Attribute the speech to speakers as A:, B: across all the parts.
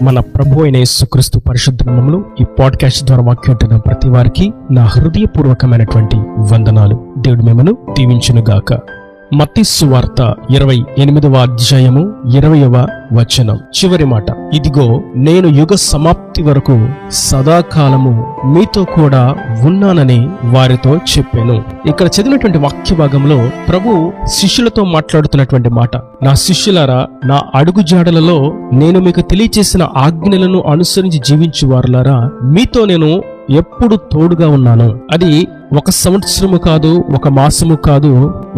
A: మన ప్రభు అయిన యేసుక్రీస్తు పరిశుద్ధ నామములో ఈ పాడ్కాస్ట్ ద్వారా వాక్యం ప్రతి వారికి నా హృదయపూర్వకమైనటువంటి వందనాలు. దేవుడు మిమ్మను దీవించునుగాక. మత్తయి సువార్త 28వ అధ్యాయము 20వ వచనం చివరి మాట, ఇదిగో నేను యుగ సమాప్తి వరకు సదాకాలము మీతో కూడా ఉన్నానని వారితో చెప్పాను. ఇక్కడ చదివినటువంటి వాక్య భాగంలో ప్రభు శిష్యులతో మాట్లాడుతున్నటువంటి మాట, నా శిష్యులారా, నా అడుగుజాడలలో నేను మీకు తెలియచేసిన ఆజ్ఞలను అనుసరించి జీవించు వారులారా, మీతో నేను ఎప్పుడు తోడుగా ఉన్నాను. అది ఒక సంవత్సరము కాదు, ఒక మాసము కాదు,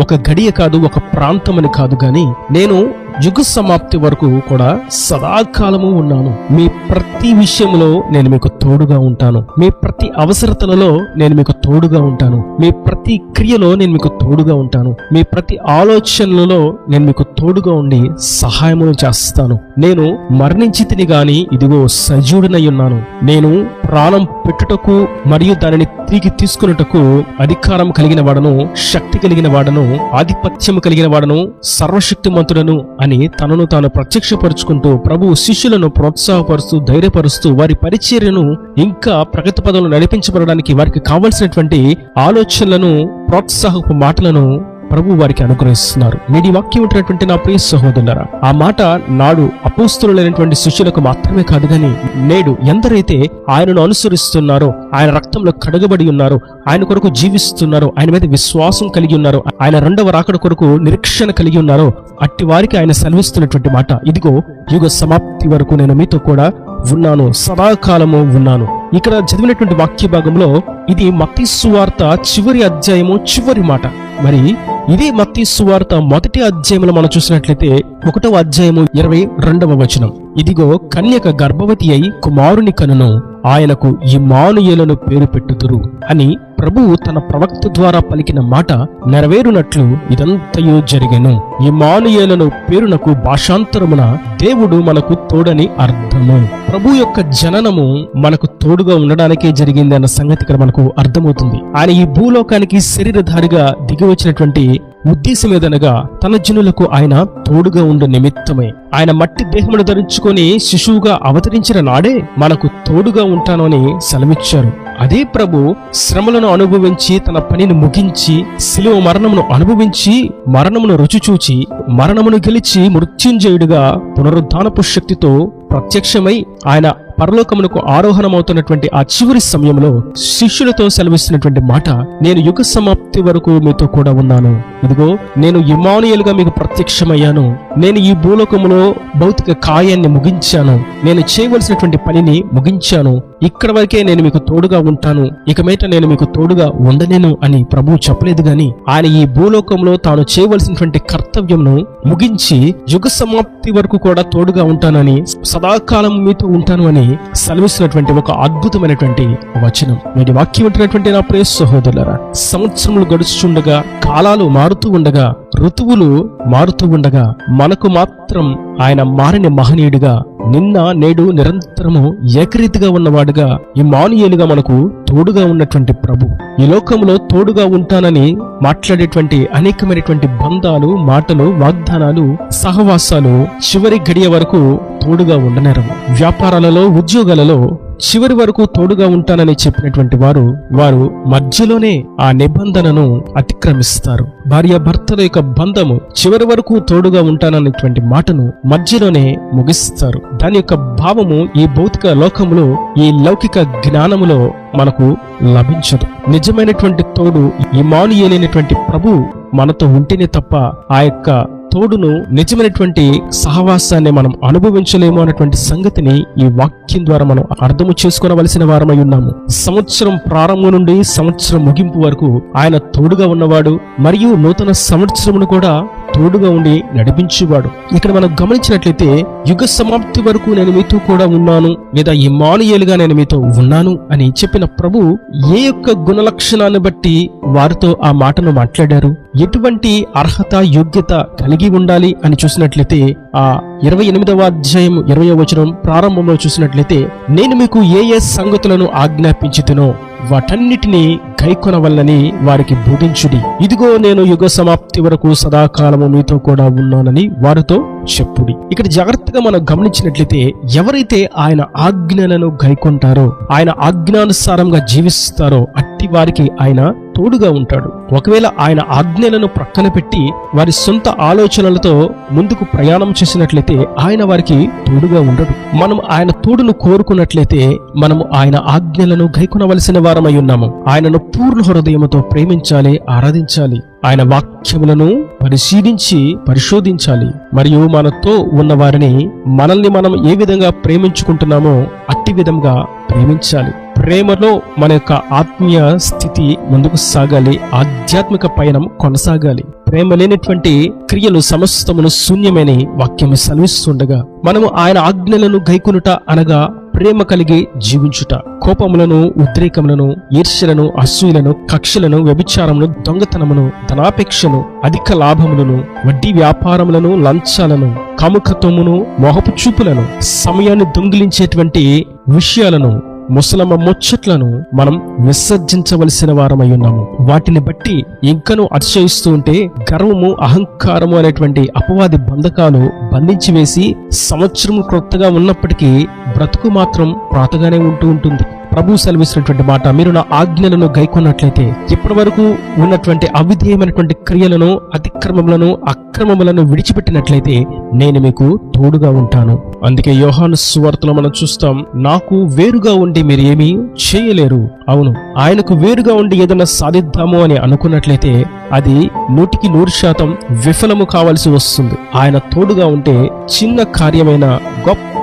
A: ఒక గడియ కాదు, ఒక ప్రాంతమని కాదు, గాని నేను యుగ సమాప్తి వరకు కూడా సదాకాలము ఉన్నాను. మీ ప్రతి విషయంలో నేను మీకు తోడుగా ఉంటాను. మీ ప్రతి అవసరతలలో నేను మీకు తోడుగా ఉంటాను. మీ ప్రతి క్రియలో నేను మీకు తోడుగా ఉంటాను. మీ ప్రతి ఆలోచనలలో నేను మీకు తోడుగా ఉండి సహాయమును చేస్తాను. నేను మరణించితిని గాని ఇదిగో సజీవుడినై ఉన్నాను. నేను ప్రాణం పెట్టుటకు మరియు దానిని తిరిగి తీసుకున్నటకు అధికారం కలిగిన వాడను, శక్తి కలిగిన వాడను, ఆధిపత్యము కలిగిన వాడను, సర్వశక్తిమంతుడను అని తనను తాను ప్రత్యక్షపరుచుకుంటూ ప్రభు శిష్యులను ప్రోత్సాహపరుస్తూ ధైర్యపరుస్తూ వారి పరిచర్యను ఇంకా ప్రగతి పదంలో నడిపించబడడానికి వారికి కావలసినటువంటి ఆలోచనలను, ప్రోత్సాహపు మాటలను ప్రభు వారికి అనుగ్రహిస్తున్నారు. నేటి వాక్యం ఉంటున్నటువంటి నా ప్రియ సహోదరులారా, ఆ మాట నాడు అపోస్తలులైనటువంటి శిష్యులకు మాత్రమే కాదు గాని నేడు ఎందరైతే ఆయనను అనుసరిస్తున్నారో, ఆయన రక్తంలో కడగబడి ఉన్నారో, ఆయన కొరకు జీవిస్తున్నారో, ఆయన మీద విశ్వాసం కలిగి ఉన్నారో, ఆయన రెండవ రాకడ కొరకు నిరీక్షణ కలిగి ఉన్నారో, అట్టి వారికి ఆయన సెలవిస్తున్నటువంటి మాట, ఇదిగో యుగ సమాప్తి వరకు నేను మీతో కూడా ఉన్నాను, సదాకాలము ఉన్నాను. ఇక్కడ చదివినటువంటి వాక్య భాగంలో ఇది మత్తయి సువార్త చివరి అధ్యాయము చివరి మాట. మరి ఇదే మత్తయి సువార్త మొదటి అధ్యాయంలో మనం చూసినట్లయితే 1వ అధ్యాయము 22వ వచనం, ఇదిగో కన్యక గర్భవతి అయి కుమారుని కనును, ఆయనకు ఇమ్మానుయేలును పేరు పెట్టుదురు అని ప్రభువు తన ప్రవక్త ద్వారా పలికిన మాట నెరవేరునట్లు ఇదంతయు జరిగెను. ఇమ్మానుయేలును పేరునకు భాషాంతరమున దేవుడు మనకు తోడని అర్థము. ప్రభు యొక్క జననము మనకు తోడుగా ఉండడానికే జరిగింది అన్న సంగతి ఇక్కడ మనకు అర్థమవుతుంది. ఆయన ఈ భూలోకానికి శరీరధారిగా దిగి వచ్చినటువంటి ఉద్దేశం ఏదనగా తన జనులకు ఆయన తోడుగా ఉండు నిమిత్తమే. ఆయన మట్టి దేహమును ధరించుకొని శిశువుగా అవతరించిన నాడే మనకు తోడుగా ఉంటాను అని సెలవిచ్చారు. అదే ప్రభు శ్రమలను అనుభవించి తన పనిని ముగించి శిలువ మరణమును అనుభవించి మరణమును రుచి చూచి మరణమును గెలిచి మృత్యుంజయుడిగా పునరుద్ధానపు శక్తితో ప్రత్యక్షమై ఆయన పరలోకమునకు ఆరోహణమవుతున్నటువంటి ఆ చివరి సమయంలో శిష్యులతో సెలవిస్తున్నటువంటి మాట, నేను యుగ సమాప్తి వరకు మీతో కూడా ఉన్నాను. ఇదిగో నేను ఇమ్మానుయేలుగా మీకు ప్రత్యక్షమయ్యాను. నేను ఈ భూలోకములో భౌతిక కార్యాన్ని ముగించాను. నేను చేయవలసినటువంటి పనిని ముగించాను. ఇక్కడ వరకే నేను మీకు తోడుగా ఉంటాను, ఇక మీట నేను మీకు తోడుగా ఉండలేను అని ప్రభువు చెప్పలేదు గాని ఆయన ఈ భూలోకంలో తాను చేయవలసినటువంటి కర్తవ్యంను ముగించి యుగ సమాప్తి వరకు కూడా తోడుగా ఉంటానని, సదాకాలం మీతో ఉంటాను అని సెలవిస్తున్నటువంటి ఒక అద్భుతమైనటువంటి వచనం. నేటి వాక్యం ఉంటున్నటువంటి నా ప్రియ సహోదరులారా, సంవత్సరములు గడుచుచుండగా, కాలాలు మారుతూ ఉండగా, ఋతువులు మారుతూ ఉండగా మనకు మాత్రం ఆయన మారిన మహనీయుడిగా, నిన్న నేడు నిరంతరము ఏకరీతిగా ఉన్నవాడుగా, ఇమ్మానుయేలుగా మనకు తోడుగా ఉన్నటువంటి ప్రభు ఈ లోకంలో తోడుగా ఉంటానని మాట్లాడేటువంటి అనేకమైనటువంటి బంధాలు, మాటలు, వాగ్దానాలు, సహవాసాలు చివరి గడియ వరకు తోడుగా ఉండనేరవు. వ్యాపారాలలో, ఉద్యోగాలలో చివరి వరకు తోడుగా ఉంటానని చెప్పినటువంటి వారు మధ్యలోనే ఆ నిబంధనను అతిక్రమిస్తారు. భార్యాభర్తల యొక్క బంధము చివరి వరకు తోడుగా ఉంటాననేటువంటి మాటను మధ్యలోనే ముగిస్తారు. దాని యొక్క భావము ఈ భౌతిక లోకములో, ఈ లౌకిక జ్ఞానములో మనకు లభించదు. నిజమైనటువంటి తోడు ఇమ్మానుయేలైనటువంటి ప్రభు మనతో ఉంటేనే తప్ప ఆ యొక్క తోడును, నిజమైనటువంటి సహవాసాన్ని మనం అనుభవించలేము అన్నటువంటి సంగతిని ఈ వాక్యం ద్వారా మనం అర్థము చేసుకోవలసిన వారమై ఉన్నాము. సంవత్సరం ప్రారంభం నుండి సంవత్సరం ముగింపు వరకు ఆయన తోడుగా ఉన్నవాడు, మరియు నూతన సంవత్సరమును కూడా తోడుగా ఉండి నడిపించేవాడు. ఇక్కడ మనం గమనించినట్లయితే యుగ సమాప్తి వరకు నేను మీతో కూడా ఉన్నాను, లేదా ఇమ్మానుయేలుగా నేను మీతో ఉన్నాను అని చెప్పిన ప్రభు ఏ యొక్క గుణలక్షణాన్ని బట్టి వారితో ఆ మాటను మాట్లాడారు, ఎటువంటి అర్హత, యోగ్యత కలిగి ఉండాలి అని చూసినట్లయితే ఆ 28వ అధ్యాయం 20వ వచనం ప్రారంభంలో చూసినట్లయితే, నేను మీకు ఏ సంగతులను ఆజ్ఞాపించితినో వాటన్నిటినీ గైకొనవలనని వారికి బోధించుడి. ఇదిగో నేను యుగ సమాప్తి వరకు సదాకాలము మీతో కూడా ఉన్నానని వారితో చెప్పుడి. ఇక్కడ జాగ్రత్తగా మనం గమనించినట్లయితే ఎవరైతే ఆయన ఆజ్ఞలను గైకొంటారో, ఆయన ఆజ్ఞానుసారంగా జీవిస్తారో అట్టి వారికి ఆయన తోడుగా ఉంటాడు. ఒకవేళ ఆయన ఆజ్ఞలను ప్రక్కన పెట్టి వారి సొంత ఆలోచనలతో ముందుకు ప్రయాణం చేసినట్లయితే ఆయన వారికి తోడుగా ఉండడు. మనం ఆయన తోడును కోరుకున్నట్లయితే మనము ఆయన ఆజ్ఞలను గైకొనవలసిన వారమై ఉన్నాము. ఆయనను పూర్ణ హృదయముతో ప్రేమించాలి, ఆరాధించాలి. ఆయన వాక్యములను పరిశోధించాలి. మరియు మనతో ఉన్న వారిని మనల్ని మనం ఏ విధంగా ప్రేమించుకుంటున్నామో అట్టి విధంగా ప్రేమించాలి. ప్రేమలో మన యొక్క ఆత్మీయ స్థితి ముందుకు సాగాలి, ఆధ్యాత్మిక పయనం కొనసాగాలి. ప్రేమ లేనటువంటి క్రియలు సమస్తమును శూన్యమని వాక్యము సెలవిస్తుండగా మనము ఆయన ఆజ్ఞలను గైకొనుట అనగా ప్రేమ కలిగి జీవించుట. కోపములను, ఉద్రేకములను, ఈర్ష్యలను, అసూయలను, కక్షలను, వ్యభిచారమును, దొంగతనమును, ధనాపేక్షను, అధిక లాభములను, వడ్డీ వ్యాపారములను, లంచాలను, కాముకత్వమును, మోహపు చూపులను, సమయాన్ని దొంగిలించేటువంటి విషయాలను, ముసలమ్మ ముచ్చట్లను మనం విసర్జించవలసిన వారమై ఉన్నాము. వాటిని బట్టి ఇంకను అతిశయిస్తూ ఉంటే గర్వము, అహంకారము అనేటువంటి అపవాది బంధకాలు బంధించి వేసి సంవత్సరం క్రొత్తగా ఉన్నప్పటికీ బ్రతుకు మాత్రం ప్రాతగానే ఉంటుంది. ప్రభు సెలవిస్తున్నటువంటి మాట, మీరు నా ఆజ్ఞలను గైకొన్నట్లయితే ఇప్పటి వరకు ఉన్నటువంటి అవిధేయమైనటువంటి క్రియలను, అతిక్రమములను, అక్రమములను విడిచిపెట్టినట్లయితే నేను మీకు తోడుగా ఉంటాను. అందుకే యోహాను సువార్తలో మనం చూస్తాం, నాకు వేరుగా ఉండి మీరు ఏమీ చేయలేరు. అవును, ఆయనకు వేరుగా ఉండి ఏదైనా సాధిద్దాము అని అనుకున్నట్లయితే అది 100% విఫలము కావాల్సి వస్తుంది. ఆయన తోడుగా ఉంటే చిన్న కార్యమైన గొప్ప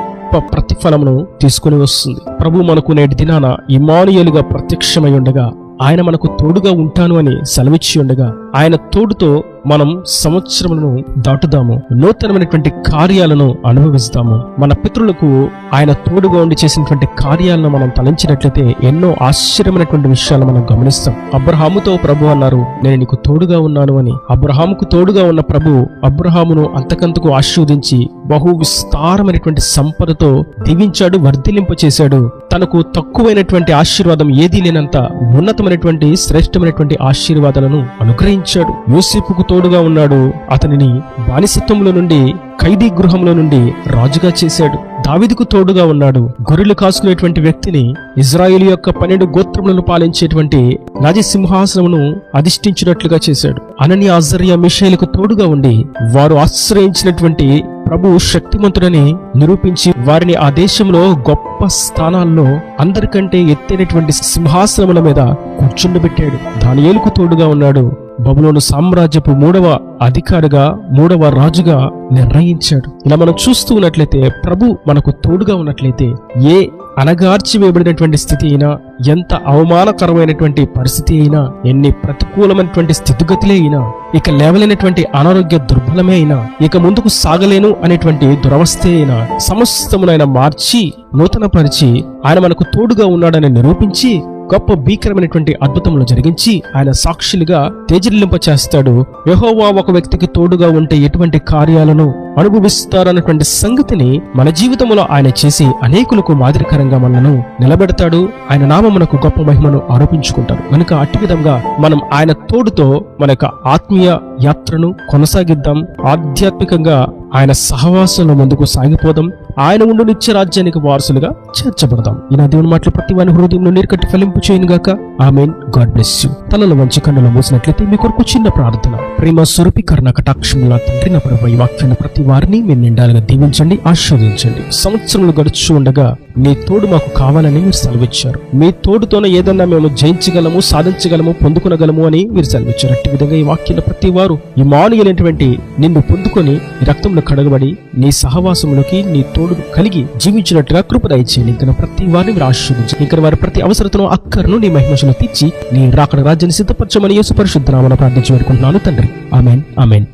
A: ప్రతిఫలమును తీసుకుని వస్తుంది. ప్రభు మనకు నేటి దినాన ఇమ్మానుయేలుగా ప్రత్యక్షమై ఉండగా, ఆయన మనకు తోడుగా ఉంటాను అని సెలవిచ్చి ఉండగా, ఆయన తోడుతో మనం సంవత్సరములను దాటుదాము, నూతనమైనటువంటి కార్యాలను అనుభవిస్తాము. మన పితరులకు ఆయన తోడుగా ఉండి చేసినటువంటి కార్యాలను మనం తలంచినట్లయితే ఎన్నో ఆశ్చర్యమైనటువంటి విషయాలు మనం గమనిస్తాం. అబ్రహాముతో ప్రభు అన్నారు, నేను నీకు తోడుగా ఉన్నాను అని. అబ్రహాముకు తోడుగా ఉన్న ప్రభు అబ్రహామును అంతకంతకు ఆశీర్వదించి బహు విస్తారమైనటువంటి సంపదతో దీవించాడు, వర్ధిలింప చేశాడు. తనకు తక్కువైనటువంటి ఆశీర్వాదం ఏదీ లేనంత ఉన్నతమైనటువంటి శ్రేష్టమైనటువంటి ఆశీర్వాదాలను అనుగ్రహించాడు. యోసేపుకు తోడుగా ఉన్నాడు, అతనిని బానిసత్వంలో నుండి, ఖైదీ గృహంలో నుండి రాజుగా చేశాడు. దావీదుకు తోడుగా ఉన్నాడు, గొర్రెలు కాసుకునేటువంటి వ్యక్తిని ఇజ్రాయేలు యొక్క 12 గోత్రములను పాలించేటువంటి రాజసింహాసనమును అధిష్ఠించినట్లుగా చేశాడు. అననీయ, అజర్యా, మిషాయేలుకు తోడుగా ఉండి వారు ఆశ్రయించినటువంటి ప్రభు శక్తిమంతుడని నిరూపించి వారిని ఆ దేశంలో గొప్ప స్థానాల్లో అందరికంటే ఎత్తైనటువంటి సింహాసనముల మీద కూర్చుండబెట్టాడు. దానియేలుకు తోడుగా ఉన్నాడు, బబులోను సామ్రాజ్యపు 3వ అధికారిగా, 3వ రాజుగా నిర్ణయించాడు. ఇలా మనం చూస్తూ ఉన్నట్లయితే ప్రభు మనకు తోడుగా ఉన్నట్లయితే ఏ అనగార్చి వేయబడినటువంటి స్థితి అయినా, ఎంత అవమానకరమైనటువంటి పరిస్థితి అయినా, ఎన్ని ప్రతికూలమైనటువంటి స్థితిగతులే అయినా, ఇక లేవలేనటువంటి అనారోగ్య దుర్బలమే అయినా, ఇక ముందుకు సాగలేను అనేటువంటి దురవస్థే అయినా, సమస్తమునైనా మార్చి నూతనపరిచి ఆయన మనకు తోడుగా ఉన్నాడని నిరూపించి గొప్ప భీకరమైనటువంటి అద్భుతములు జరిగించి ఆయన సాక్షులుగా తేజరిల్లింప చేస్తాడు. యెహోవా ఒక వ్యక్తికి తోడుగా ఉంటే ఎటువంటి కార్యాలను అనుభవిస్తారన్నటువంటి సంగతిని మన జీవితంలో ఆయన చేసి అనేకులకు మాదిరికరంగా మనను నిలబెడతాడు. ఆయన నామమునకు గొప్ప మహిమను ఆరోపించుకుంటారు. కనుక అట్టి విధంగా మనం ఆయన తోడుతో మన యొక్క ఆత్మీయ యాత్రను కొనసాగిద్దాం. ఆధ్యాత్మికంగా ఆయన సహవాసంలో ముందుకు సాగిపోదాం. ఆయన ఉండు నిత్య రాజ్యానికి వారసులుగా చేర్చబడదాం. ఈ నా దేవుని మాటలు ప్రతి వాని హృదయంలో నీరుకట్టి ఫలింపు చేయను గాక. ఆమేన్. God bless you. తలలో వంచి కన్నులు మూసినట్లయితే మీ కొరకు చిన్న ప్రార్థన. ప్రేమ స్వరూపి కరుణ కటాక్షముల తండ్రి, నా ప్రభువా, ఈ వాక్యాన్ని ప్రతి వారిని మీరు నిండాలుగా దీవించండి, ఆశీర్వదించండి. సంవత్సరములు గడుచు ఉండగా మీ తోడు మాకు కావాలని మీరు సెలవిచ్చారు. మీ తోడుతోనే ఏదన్నా మేము జయించగలము, సాధించగలము, పొందుకునగలము అని మీరు సెలవిచ్చారు. అట్టి విధంగా ఈ వాక్యాన్ని ప్రతి వారు ఇమ్మానుయేలైనటువంటి నిన్ను పొందుకొని రక్తంలో కడగబడి నీ సహవాసములోకి నీ తోడు కలిగి జీవించినట్టుగా కృప దయచేయండి. ఇంకా ప్రతి వారిని మీరు ఆశీర్వదించండి. ఇంకా వారి ప్రతి అవసరతను, అక్కరను నీ మహిమలో తీర్చి నీ రాకడ రాజ్యాన్ని సిద్ధపరచమని యేసు పరిశుద్ధ నామమున ప్రార్థించి వేడుకుంటున్నాను తండ్రి. ఆమేన్. ఆమేన్.